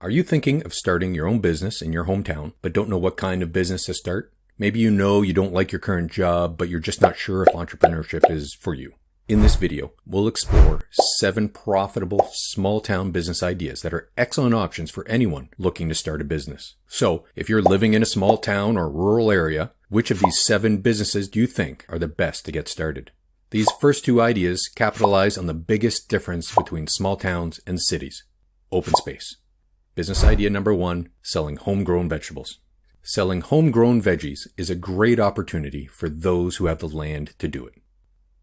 Are you thinking of starting your own business in your hometown, but don't know what kind of business to start? Maybe you know you don't like your current job, but you're just not sure if entrepreneurship is for you. In this video, we'll explore 7 profitable small town business ideas that are excellent options for anyone looking to start a business. So, if you're living in a small town or rural area, which of these 7 businesses do you think are the best to get started? These first 2 ideas capitalize on the biggest difference between small towns and cities: open space. Business idea number 1, selling homegrown vegetables. Selling homegrown veggies is a great opportunity for those who have the land to do it.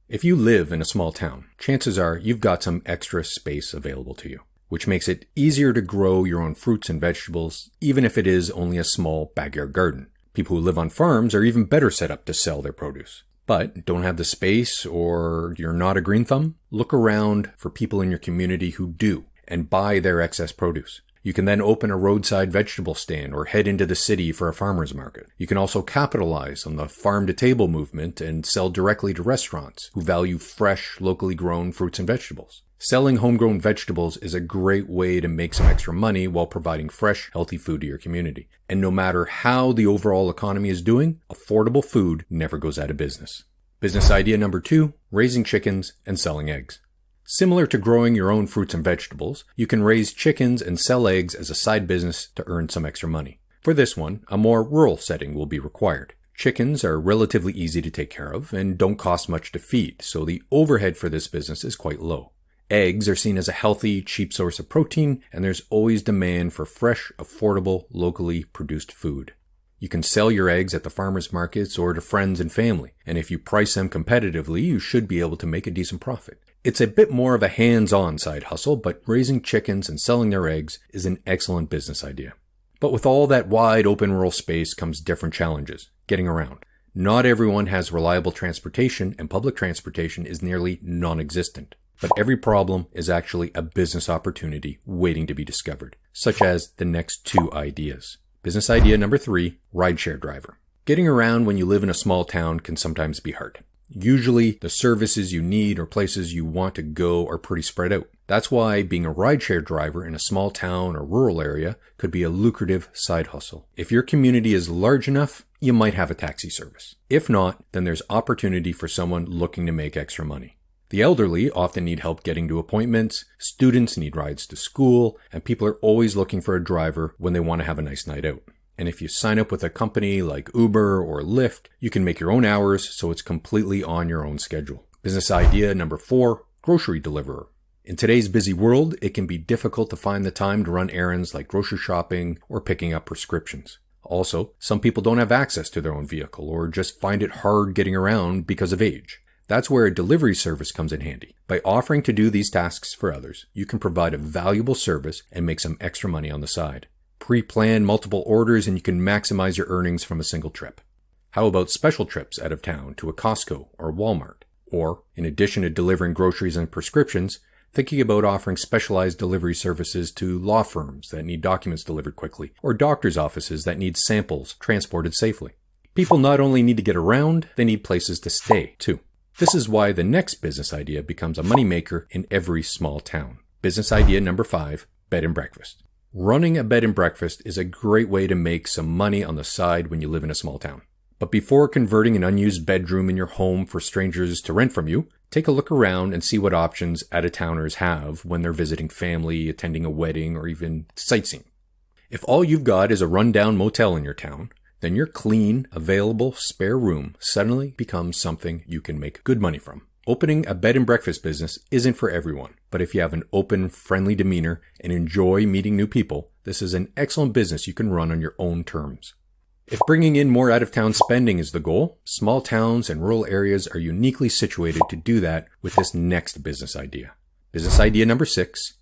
If you live in a small town, chances are you've got some extra space available to you, which makes it easier to grow your own fruits and vegetables, even if it is only a small backyard garden. People who live on farms are even better set up to sell their produce. But don't have the space, or you're not a green thumb? Look around for people in your community who do and buy their excess produce. You can then open a roadside vegetable stand or head into the city for a farmer's market. You can also capitalize on the farm-to-table movement and sell directly to restaurants who value fresh, locally grown fruits and vegetables. Selling homegrown vegetables is a great way to make some extra money while providing fresh, healthy food to your community. And no matter how the overall economy is doing, affordable food never goes out of business. Business idea number 2, raising chickens and selling eggs. Similar to growing your own fruits and vegetables, you can raise chickens and sell eggs as a side business to earn some extra money. For this one, a more rural setting will be required. Chickens are relatively easy to take care of and don't cost much to feed, so the overhead for this business is quite low. Eggs are seen as a healthy, cheap source of protein, and there's always demand for fresh, affordable, locally produced food. You can sell your eggs at the farmers markets or to friends and family, and if you price them competitively, you should be able to make a decent profit. It's a bit more of a hands-on side hustle, but raising chickens and selling their eggs is an excellent business idea. But with all that wide open rural space comes different challenges: getting around. Not everyone has reliable transportation, and public transportation is nearly non-existent. But every problem is actually a business opportunity waiting to be discovered, such as the next 2 ideas. Business idea number 3, rideshare driver. Getting around when you live in a small town can sometimes be hard. Usually, the services you need or places you want to go are pretty spread out. That's why being a rideshare driver in a small town or rural area could be a lucrative side hustle. If your community is large enough, you might have a taxi service. If not, then there's opportunity for someone looking to make extra money. The elderly often need help getting to appointments, students need rides to school, and people are always looking for a driver when they want to have a nice night out. And if you sign up with a company like Uber or Lyft, you can make your own hours, so it's completely on your own schedule. Business idea number 4, grocery deliverer. In today's busy world, it can be difficult to find the time to run errands like grocery shopping or picking up prescriptions. Also, some people don't have access to their own vehicle or just find it hard getting around because of age. That's where a delivery service comes in handy. By offering to do these tasks for others, you can provide a valuable service and make some extra money on the side. Pre-plan multiple orders and you can maximize your earnings from a single trip. How about special trips out of town to a Costco or Walmart? Or, in addition to delivering groceries and prescriptions, thinking about offering specialized delivery services to law firms that need documents delivered quickly, or doctor's offices that need samples transported safely. People not only need to get around, they need places to stay, too. This is why the next business idea becomes a moneymaker in every small town. Business idea number 5, bed and breakfast. Running a bed and breakfast is a great way to make some money on the side when you live in a small town. But before converting an unused bedroom in your home for strangers to rent from you, take a look around and see what options out-of-towners have when they're visiting family, attending a wedding, or even sightseeing. If all you've got is a rundown motel in your town, then your clean, available, spare room suddenly becomes something you can make good money from. Opening a bed and breakfast business isn't for everyone, but if you have an open, friendly demeanor and enjoy meeting new people, this is an excellent business you can run on your own terms. If bringing in more out-of-town spending is the goal, small towns and rural areas are uniquely situated to do that with this next business idea. Business idea number 6,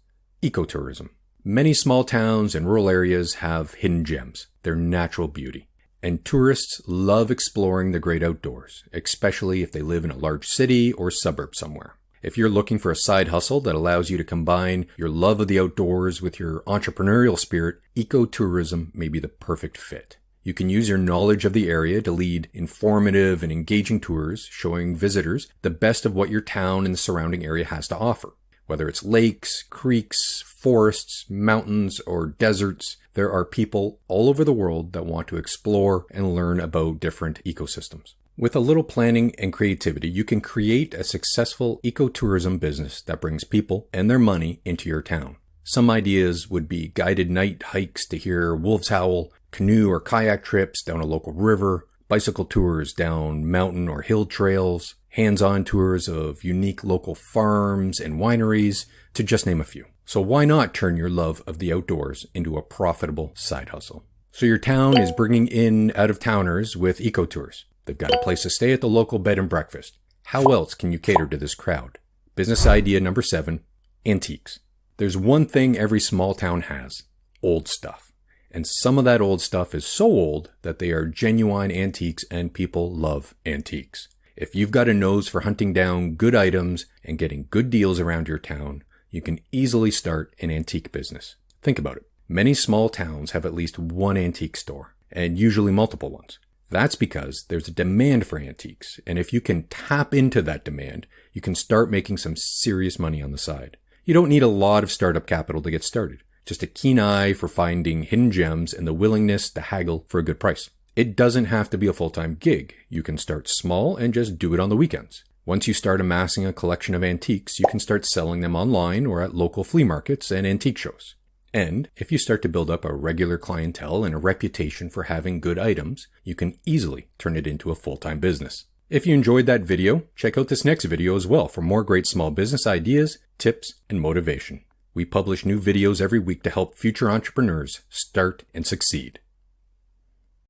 ecotourism. Many small towns and rural areas have hidden gems, their natural beauty. And tourists love exploring the great outdoors, especially if they live in a large city or suburb somewhere. If you're looking for a side hustle that allows you to combine your love of the outdoors with your entrepreneurial spirit, ecotourism may be the perfect fit. You can use your knowledge of the area to lead informative and engaging tours, showing visitors the best of what your town and the surrounding area has to offer. Whether it's lakes, creeks, forests, mountains, or deserts, there are people all over the world that want to explore and learn about different ecosystems. With a little planning and creativity, you can create a successful ecotourism business that brings people and their money into your town. Some ideas would be guided night hikes to hear wolves howl, canoe or kayak trips down a local river, bicycle tours down mountain or hill trails, hands-on tours of unique local farms and wineries, to just name a few. So why not turn your love of the outdoors into a profitable side hustle? So your town is bringing in out-of-towners with ecotours. They've got a place to stay at the local bed and breakfast. How else can you cater to this crowd? Business idea number 7, antiques. There's one thing every small town has: old stuff. And some of that old stuff is so old that they are genuine antiques, and people love antiques. If you've got a nose for hunting down good items and getting good deals around your town, you can easily start an antique business. Think about it. Many small towns have at least one antique store, and usually multiple ones. That's because there's a demand for antiques, and if you can tap into that demand, you can start making some serious money on the side. You don't need a lot of startup capital to get started, just a keen eye for finding hidden gems and the willingness to haggle for a good price. It doesn't have to be a full-time gig. You can start small and just do it on the weekends. Once you start amassing a collection of antiques, you can start selling them online or at local flea markets and antique shows. And if you start to build up a regular clientele and a reputation for having good items, you can easily turn it into a full-time business. If you enjoyed that video, check out this next video as well for more great small business ideas, tips, and motivation. We publish new videos every week to help future entrepreneurs start and succeed.